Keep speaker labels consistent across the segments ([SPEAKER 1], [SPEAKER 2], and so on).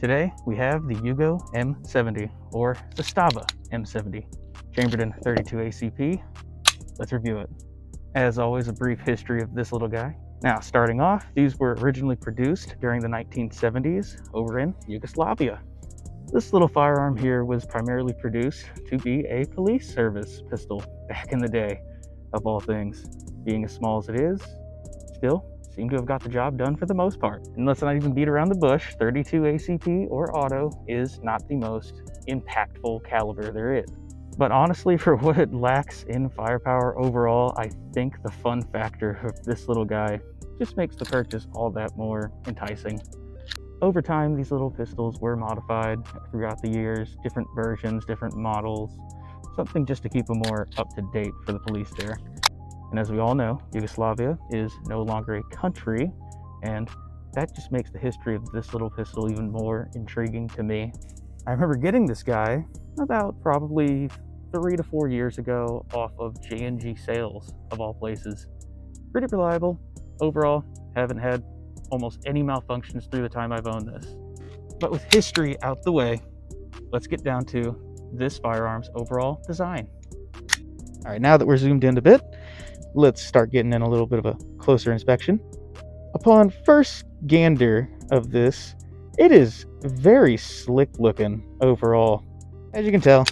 [SPEAKER 1] Today we have the Yugo M70 or Zastava M70, chambered in 32 ACP. Let's review it. As always, a brief history of this little guy. Now, starting off, these were originally produced during the 1970s over in Yugoslavia. This little firearm here was primarily produced to be a police service pistol back in the day, of all things. Being as small as it is, still seemed to have got the job done for the most part. And let's not even beat around the bush, 32 ACP or auto is not the most impactful caliber there is. But honestly, for what it lacks in firepower overall, I think the fun factor of this little guy just makes the purchase all that more enticing. Over time, these little pistols were modified throughout the years, different versions, different models, something just to keep them more up to date for the police there. And as we all know, Yugoslavia is no longer a country, and that just makes the history of this little pistol even more intriguing to me. I remember getting this guy about probably 3 to 4 years ago off of J&G sales, of all places. Pretty reliable. Overall, haven't had almost any malfunctions through the time I've owned this. But with history out the way, let's get down to this firearm's overall design. All right, now that we're zoomed in a bit, let's start getting in a little bit of a closer inspection. Upon first gander of this, it is very slick looking overall. As you can tell,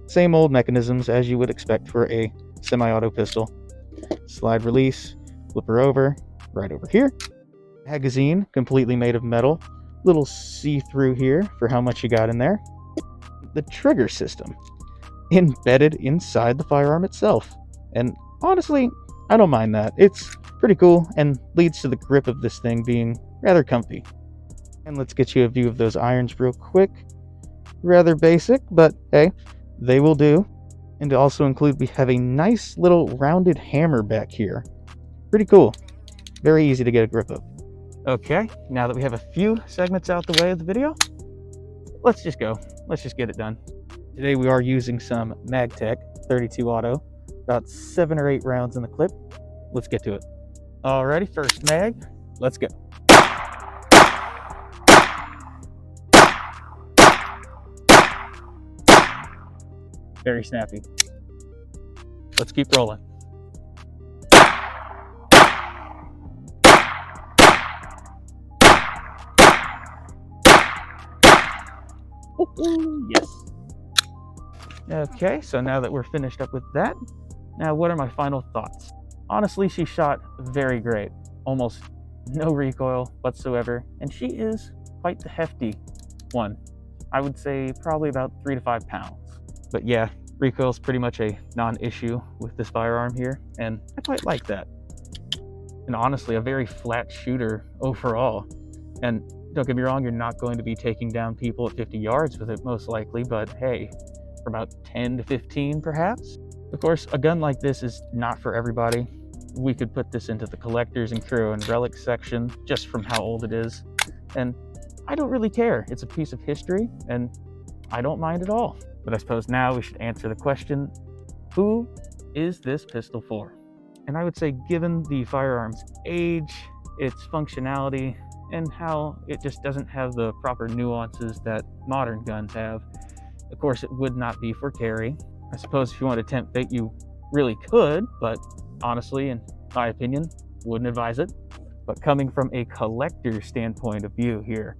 [SPEAKER 1] same old mechanisms as you would expect for a semi-auto pistol. Slide release, flip her over, right over here. Magazine, completely made of metal. Little see-through here for how much you got in there. The trigger system, embedded inside the firearm itself. And honestly, I don't mind that. It's pretty cool and leads to the grip of this thing being rather comfy. And let's get you a view of those irons real quick. Rather basic, but hey, they will do. And to also include, we have a nice little rounded hammer back here. Pretty cool. Very easy to get a grip of. Okay, now that we have a few segments out the way of the video, let's just go. Let's just get it done. Today we are using some MagTech 32 auto. About 7 or 8 rounds in the clip. Let's get to it. Alrighty, first mag, let's go. Very snappy. Let's keep rolling. Ooh, yes. Okay, so now that we're finished up with that, now what are my final thoughts? Honestly, she shot very great. Almost no recoil whatsoever, and she is quite the hefty one. I would say probably about 3 to 5 pounds. But yeah, recoil is pretty much a non-issue with this firearm here, and I quite like that. And honestly, a very flat shooter overall. And don't get me wrong, you're not going to be taking down people at 50 yards with it most likely, but hey, for about 10 to 15 perhaps. Of course, a gun like this is not for everybody. We could put this into the collectors and curio and relics section just from how old it is. And I don't really care. It's a piece of history and I don't mind at all. But I suppose now we should answer the question, who is this pistol for? And I would say given the firearm's age, its functionality, and how it just doesn't have the proper nuances that modern guns have, of course it would not be for carry. I suppose if you want to tempt fate, you really could, but honestly, in my opinion, wouldn't advise it. But coming from a collector's standpoint of view here,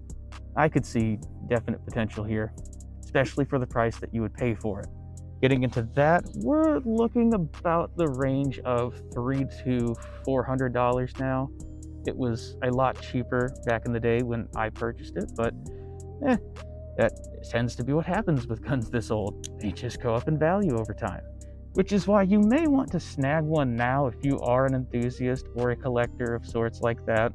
[SPEAKER 1] I could see definite potential here, especially for the price that you would pay for it. Getting into that, we're looking about the range of $300 to $400 now. It was a lot cheaper back in the day when I purchased it, but that tends to be what happens with guns this old. They just go up in value over time. Which is why you may want to snag one now if you are an enthusiast or a collector of sorts like that.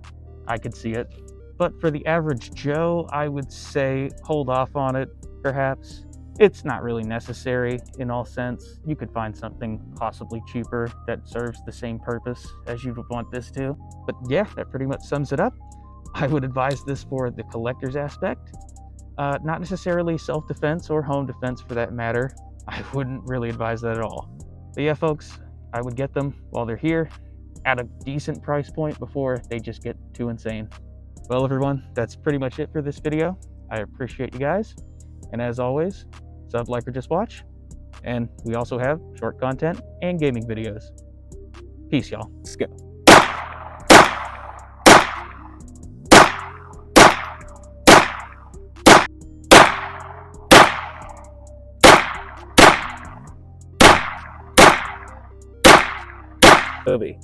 [SPEAKER 1] I could see it. But for the average Joe, I would say hold off on it, perhaps. It's not really necessary in all sense. You could find something possibly cheaper that serves the same purpose as you would want this to. But yeah, that pretty much sums it up. I would advise this for the collector's aspect. Not necessarily self-defense or home defense for that matter. I wouldn't really advise that at all. But yeah, folks, I would get them while they're here at a decent price point before they just get too insane. Well, everyone, that's pretty much it for this video. I appreciate you guys. And as always, sub, like, or just watch. And we also have short content and gaming videos. Peace, y'all.
[SPEAKER 2] Let's go. Movie.